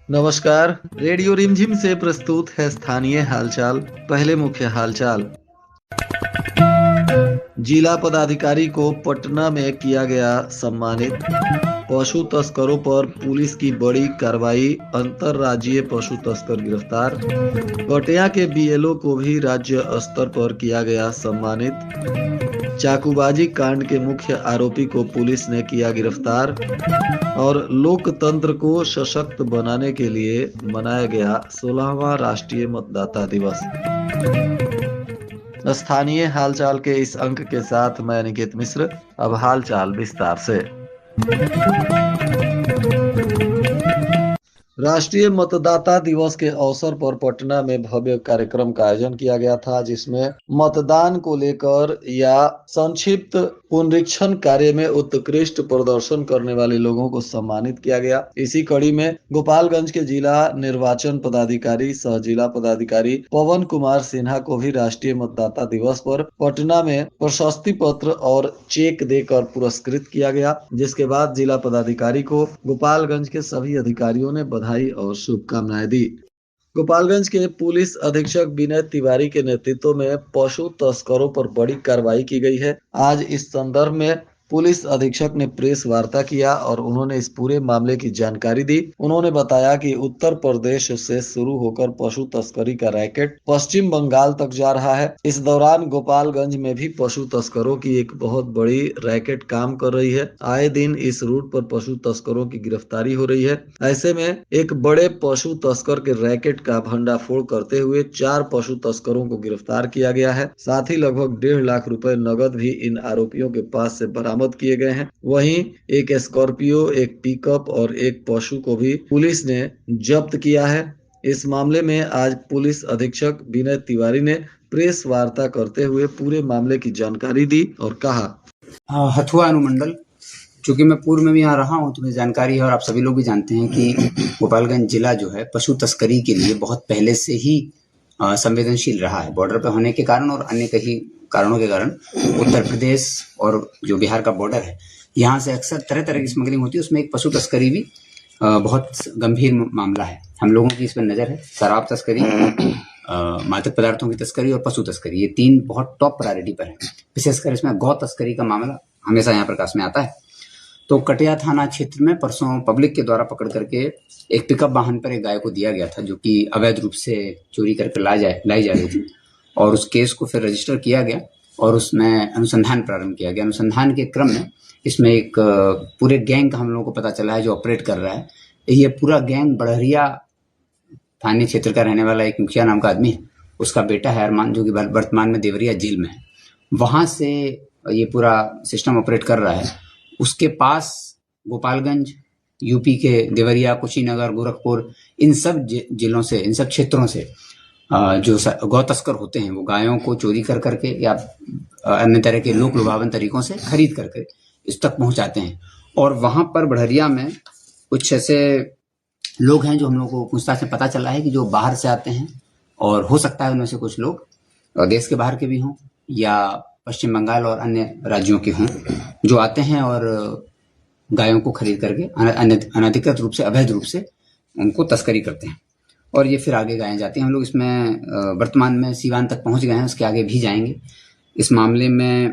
नमस्कार। रेडियो रिमझिम से प्रस्तुत है स्थानीय हालचाल। पहले मुख्य हालचाल। जिला पदाधिकारी को पटना में किया गया सम्मानित। पशु तस्करों पर पुलिस की बड़ी कार्रवाई, अंतर्राज्यीय पशु तस्कर गिरफ्तार। कटिया के बीएलओ को भी राज्य स्तर पर किया गया सम्मानित। चाकूबाजी कांड के मुख्य आरोपी को पुलिस ने किया गिरफ्तार। और लोकतंत्र को सशक्त बनाने के लिए मनाया गया 16वां राष्ट्रीय मतदाता दिवस। स्थानीय हालचाल के इस अंक के साथ मैं अनिकेत मिश्र। अब हालचाल विस्तार से। राष्ट्रीय मतदाता दिवस के अवसर पर पटना में भव्य कार्यक्रम का आयोजन किया गया था, जिसमें मतदान को लेकर या संक्षिप्त पुनरीक्षण कार्य में उत्कृष्ट प्रदर्शन करने वाले लोगों को सम्मानित किया गया। इसी कड़ी में गोपालगंज के जिला निर्वाचन पदाधिकारी सह जिला पदाधिकारी पवन कुमार सिन्हा को भी राष्ट्रीय मतदाता दिवस पर पटना में प्रशस्ति पत्र और चेक देकर पुरस्कृत किया गया, जिसके बाद जिला पदाधिकारी को गोपालगंज के सभी अधिकारियों ने बधाई और शुभकामनाएं दी। गोपालगंज के पुलिस अधीक्षक विनय तिवारी के नेतृत्व में पशु तस्करों पर बड़ी कार्रवाई की गई है। आज इस संदर्भ में पुलिस अधीक्षक ने प्रेस वार्ता किया और उन्होंने इस पूरे मामले की जानकारी दी। उन्होंने बताया कि उत्तर प्रदेश से शुरू होकर पशु तस्करी का रैकेट पश्चिम बंगाल तक जा रहा है। इस दौरान गोपालगंज में भी पशु तस्करों की एक बहुत बड़ी रैकेट काम कर रही है। आए दिन इस रूट पर पशु तस्करों की गिरफ्तारी हो रही है। ऐसे में एक बड़े पशु तस्कर के रैकेट का भंडाफोड़ करते हुए 4 पशु तस्करों को गिरफ्तार किया गया है। साथ ही लगभग 1.5 लाख रुपए नगद भी इन आरोपियों के पास से बरामद किए गए हैं। वहीं एक स्कॉर्पियो, एक पिकअप और एक पशु को भी पुलिस ने जब्त किया है। इस मामले में आज पुलिस अधीक्षक विनय तिवारी ने प्रेस वार्ता करते हुए पूरे मामले की जानकारी दी और कहा, हथुआ अनुमंडल, चूंकि मैं पूर्व में भी यहाँ रहा हूँ तो मुझे जानकारी है और आप सभी लोग भी जानते हैं कि गोपालगंज जिला जो है पशु तस्करी के लिए बहुत पहले से ही संवेदनशील रहा है। बॉर्डर पर होने के कारण और अन्य कई कारणों के कारण उत्तर प्रदेश और जो बिहार का बॉर्डर है, यहाँ से अक्सर तरह तरह की स्मगलिंग होती है। उसमें एक पशु तस्करी भी बहुत गंभीर मामला है। हम लोगों की इसमें नजर है। शराब तस्करी, मादक पदार्थों की तस्करी और पशु तस्करी, ये 3 बहुत टॉप प्रायोरिटी पर है। विशेषकर इसमें गौ तस्करी का मामला हमेशा यहाँ प्रकाश में आता है। तो कटिया थाना क्षेत्र में परसों पब्लिक के द्वारा पकड़ करके एक पिकअप वाहन पर एक गाय को दिया गया था, जो कि अवैध रूप से चोरी करके लाई जा रही थी। और उस केस को फिर रजिस्टर किया गया और उसमें अनुसंधान प्रारंभ किया गया। अनुसंधान के क्रम में इसमें एक पूरे गैंग का हम लोगों को पता चला है जो ऑपरेट कर रहा है। ये पूरा गैंग बड़हरिया थाने क्षेत्र का रहने वाला एक मुखिया नाम का आदमी है। उसका बेटा है अरमान, जो कि वर्तमान में देवरिया जेल में है। वहां से ये पूरा सिस्टम ऑपरेट कर रहा है। उसके पास गोपालगंज, यूपी के देवरिया, कुशीनगर, गोरखपुर, इन सब जिलों से, इन सब क्षेत्रों से जो गौ तस्कर होते हैं वो गायों को चोरी कर करके या अन्य तरह के लोक लुभावन तरीकों से खरीद करके इस तक पहुंचाते हैं। और वहां पर बढ़हरिया में कुछ ऐसे लोग हैं जो हम लोग को पूछताछ में पता चला है कि जो बाहर से आते हैं, और हो सकता है उनमें से कुछ लोग देश के बाहर के भी हों या पश्चिम बंगाल और अन्य राज्यों के हों, जो आते हैं और गायों को खरीद करके अनधिकृत रूप से, अवैध रूप से उनको तस्करी करते हैं और ये फिर आगे गायें जाती हैं। हम लोग इसमें वर्तमान में सीवान तक पहुंच गए हैं, उसके आगे भी जाएंगे। इस मामले में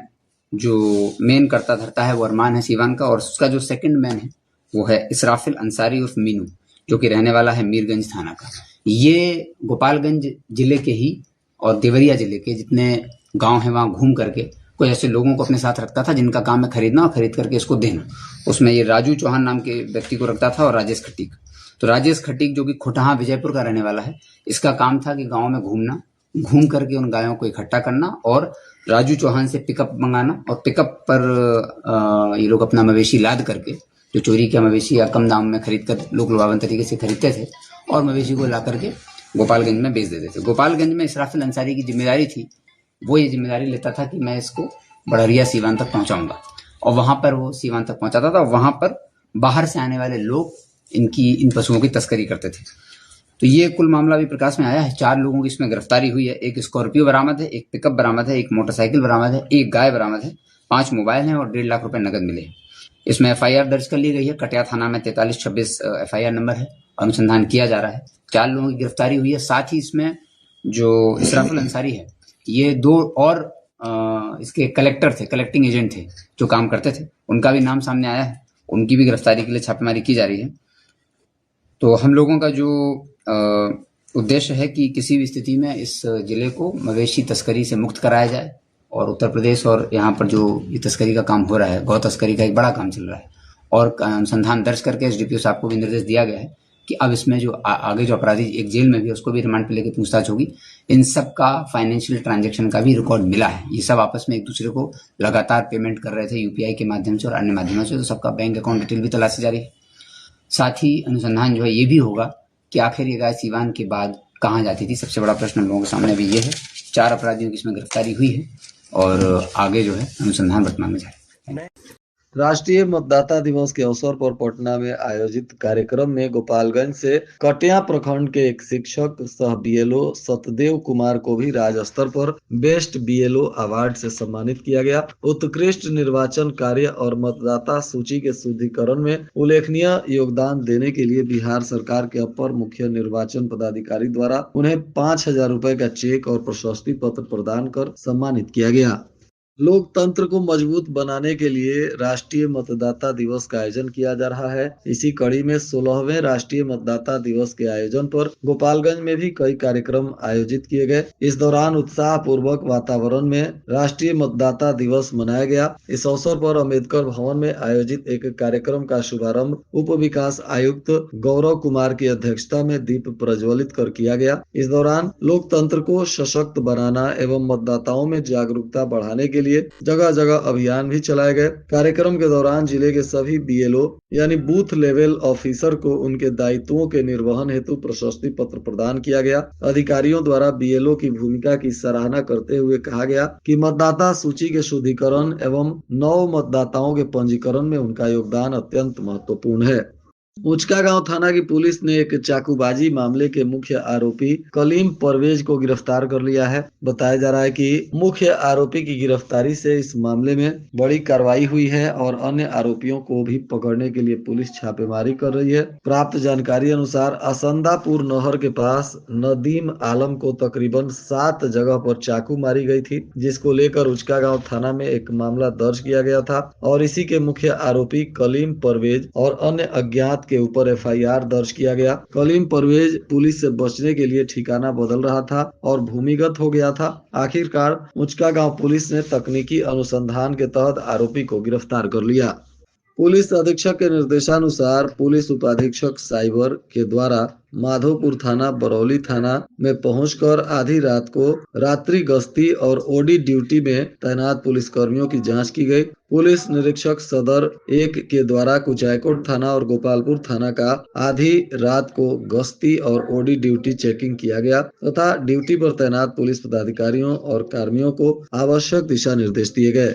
जो मेन करता धरता है वो अरमान है सीवान का, और उसका जो सेकंड मैन है वो है इसराफिल अंसारी उर्फ मीनू, जो कि रहने वाला है मीरगंज थाना का। ये गोपालगंज जिले के ही और देवरिया जिले के जितने गांव हैं वहां घूम करके कोई ऐसे लोगों को अपने साथ रखता था जिनका काम है खरीदना और खरीद करके इसको देना। उसमें ये राजू चौहान नाम के व्यक्ति को रखता था और राजेश खटीक। तो राजेश खटीक, जो कि खोटहा विजयपुर का रहने वाला है, इसका काम था कि गांव में घूमना, घूम करके उन गायों को इकट्ठा करना और राजू चौहान से पिकअप मंगाना, और पिकअप पर ये लोग अपना मवेशी लाद करके, जो चोरी के मवेशी या कम दाम में खरीद कर लोक लुभावन तरीके से खरीदते थे, और मवेशी को ला करके गोपालगंज में बेच देते थे। गोपालगंज में इसराफिल अंसारी की जिम्मेदारी थी, वो ये जिम्मेदारी लेता था कि मैं इसको बढ़हरिया सीवान तक पहुंचाऊंगा, और वहां पर वो सीवान तक पहुंचाता था। वहां पर बाहर से आने वाले लोग इन पशुओं की तस्करी करते थे। तो ये कुल मामला भी प्रकाश में आया है। 4 लोगों की इसमें गिरफ्तारी हुई है। एक स्कॉर्पियो बरामद है, एक पिकअप बरामद है, एक मोटरसाइकिल बरामद है, एक गाय बरामद है 5 मोबाइल हैं और 1.5 लाख रुपए नकद मिले हैं। इसमें एफआईआर दर्ज कर ली गई है। कटिया थाना में 4326 एफआईआर नंबर है। अनुसंधान किया जा रहा है। 4 लोगों की गिरफ्तारी हुई है। साथ ही इसमें जो इस्राफुल अंसारी है, ये 2 और इसके कलेक्टर थे, कलेक्टिंग एजेंट थे जो काम करते थे, उनका भी नाम सामने आया है। उनकी भी गिरफ्तारी के लिए छापेमारी की जा रही है। तो हम लोगों का जो उद्देश्य है कि किसी भी स्थिति में इस जिले को मवेशी तस्करी से मुक्त कराया जाए और उत्तर प्रदेश और यहाँ पर जो ये तस्करी का काम हो रहा है, गौ तस्करी का एक बड़ा काम चल रहा है, और अनुसंधान दर्ज करके एसडीपीओ साहब को भी निर्देश दिया गया है कि अब इसमें जो आगे जो अपराधी एक जेल में भी है उसको भी रिमांड पे लेके पूछताछ होगी। इन सब का फाइनेंशियल ट्रांजैक्शन का भी रिकॉर्ड मिला है। ये सब आपस में एक दूसरे को लगातार पेमेंट कर रहे थे यूपीआई के माध्यम से और अन्य माध्यमों से। तो सबका बैंक अकाउंट डिटेल भी तलाशी जा रही है। साथ ही अनुसंधान जो है ये भी होगा कि आखिर ये गाय सीवान के बाद कहाँ जाती थी। सबसे बड़ा प्रश्न हम लोगों के सामने भी ये है। 4 अपराधियों की इसमें गिरफ्तारी हुई है और आगे जो है अनुसंधान वर्तमान में जारी है। राष्ट्रीय मतदाता दिवस के अवसर पर पटना में आयोजित कार्यक्रम में गोपालगंज से कटिया प्रखंड के एक शिक्षक सह बीएलओ सतदेव कुमार को भी राज्य स्तर पर बेस्ट बीएलओ अवार्ड से सम्मानित किया गया। उत्कृष्ट निर्वाचन कार्य और मतदाता सूची के शुद्धिकरण में उल्लेखनीय योगदान देने के लिए बिहार सरकार के अपर मुख्य निर्वाचन पदाधिकारी द्वारा उन्हें 5,000 रुपए का चेक और प्रशस्ति पत्र प्रदान कर सम्मानित किया गया। लोकतंत्र को मजबूत बनाने के लिए राष्ट्रीय मतदाता दिवस का आयोजन किया जा रहा है। इसी कड़ी में 16वें राष्ट्रीय मतदाता दिवस के आयोजन पर गोपालगंज में भी कई कार्यक्रम आयोजित किए गए। इस दौरान उत्साह पूर्वक वातावरण में राष्ट्रीय मतदाता दिवस मनाया गया। इस अवसर पर अम्बेडकर भवन में आयोजित एक कार्यक्रम का शुभारंभ उप विकास आयुक्त गौरव कुमार की अध्यक्षता में दीप प्रज्वलित कर किया गया। इस दौरान लोकतंत्र को सशक्त बनाना एवं मतदाताओं में जागरूकता बढ़ाने के लिए जगह जगह अभियान भी चलाए गए। कार्यक्रम के दौरान जिले के सभी बीएलओ यानी बूथ लेवल ऑफिसर को उनके दायित्वों के निर्वहन हेतु प्रशस्ति पत्र प्रदान किया गया। अधिकारियों द्वारा बीएलओ की भूमिका की सराहना करते हुए कहा गया कि मतदाता सूची के शुद्धिकरण एवं नव मतदाताओं के पंजीकरण में उनका योगदान अत्यंत महत्वपूर्ण है। उचका गांव थाना की पुलिस ने एक चाकूबाजी मामले के मुख्य आरोपी कलीम परवेज को गिरफ्तार कर लिया है। बताया जा रहा है कि मुख्य आरोपी की गिरफ्तारी से इस मामले में बड़ी कार्रवाई हुई है और अन्य आरोपियों को भी पकड़ने के लिए पुलिस छापेमारी कर रही है। प्राप्त जानकारी अनुसार असंदापुर नहर के पास नदीम आलम को तकरीबन 7 जगह पर चाकू मारी गई थी, जिसको लेकर उचका गांव थाना में एक मामला दर्ज किया गया था और इसी के मुख्य आरोपी कलीम परवेज और अन्य अज्ञात के ऊपर एफआईआर दर्ज किया गया। कलीम परवेज पुलिस से बचने के लिए ठिकाना बदल रहा था और भूमिगत हो गया था। आखिरकार उचका गांव पुलिस ने तकनीकी अनुसंधान के तहत आरोपी को गिरफ्तार कर लिया। पुलिस अधीक्षक के निर्देशानुसार पुलिस उपाधीक्षक साइबर के द्वारा माधोपुर थाना बरौली थाना में पहुंचकर आधी रात को रात्रि गश्ती और ओडी ड्यूटी में तैनात पुलिस कर्मियों की जांच की गई। पुलिस निरीक्षक सदर 1 के द्वारा कुचायकोट थाना और गोपालपुर थाना का आधी रात को गश्ती और ओडी ड्यूटी चेकिंग किया गया तथा ड्यूटी पर तैनात पुलिस पदाधिकारियों और कर्मियों को आवश्यक दिशा निर्देश दिए गए।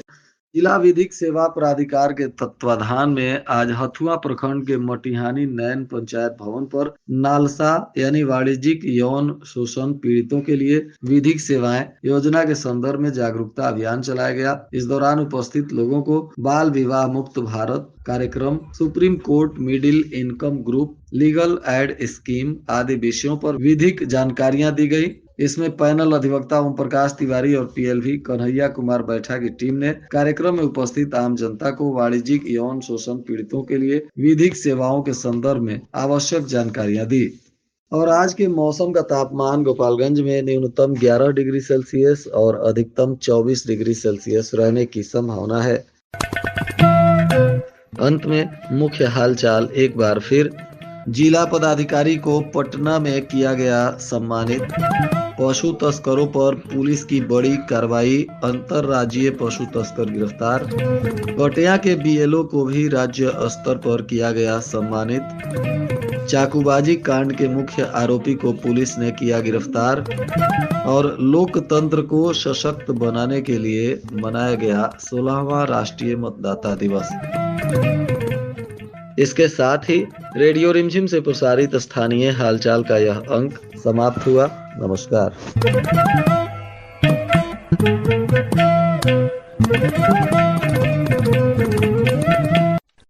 जिला विधिक सेवा प्राधिकार के तत्वाधान में आज हथुआ प्रखंड के मटिहानी नैन पंचायत भवन पर नालसा यानी वाणिज्यिक यौन शोषण पीड़ितों के लिए विधिक सेवाएं योजना के संदर्भ में जागरूकता अभियान चलाया गया। इस दौरान उपस्थित लोगों को बाल विवाह मुक्त भारत कार्यक्रम, supreme court middle income group, legal aid scheme आदि विषयों पर विधिक जानकारियां दी गई। इसमें पैनल अधिवक्ता ओम प्रकाश तिवारी और पीएलवी कन्हैया कुमार बैठा की टीम ने कार्यक्रम में उपस्थित आम जनता को वाणिज्यिक यौन शोषण पीड़ितों के लिए विधिक सेवाओं के संदर्भ में आवश्यक जानकारियां दी। और आज के मौसम का तापमान गोपालगंज में न्यूनतम 11 डिग्री सेल्सियस और अधिकतम 24 डिग्री सेल्सियस रहने की संभावना है। अंत में मुख्य हालचाल एक बार फिर। जिला पदाधिकारी को पटना में किया गया सम्मानित। पशु तस्करों पर पुलिस की बड़ी कार्रवाई, अंतरराज्यीय पशु तस्कर गिरफ्तार। कटिया के बीएलओ को भी राज्य स्तर पर किया गया सम्मानित। चाकूबाजी कांड के मुख्य आरोपी को पुलिस ने किया गिरफ्तार। और लोकतंत्र को सशक्त बनाने के लिए मनाया गया 16वां राष्ट्रीय मतदाता दिवस। इसके साथ ही रेडियो रिमझिम से प्रसारित स्थानीय हालचाल का यह अंक समाप्त हुआ। नमस्कार।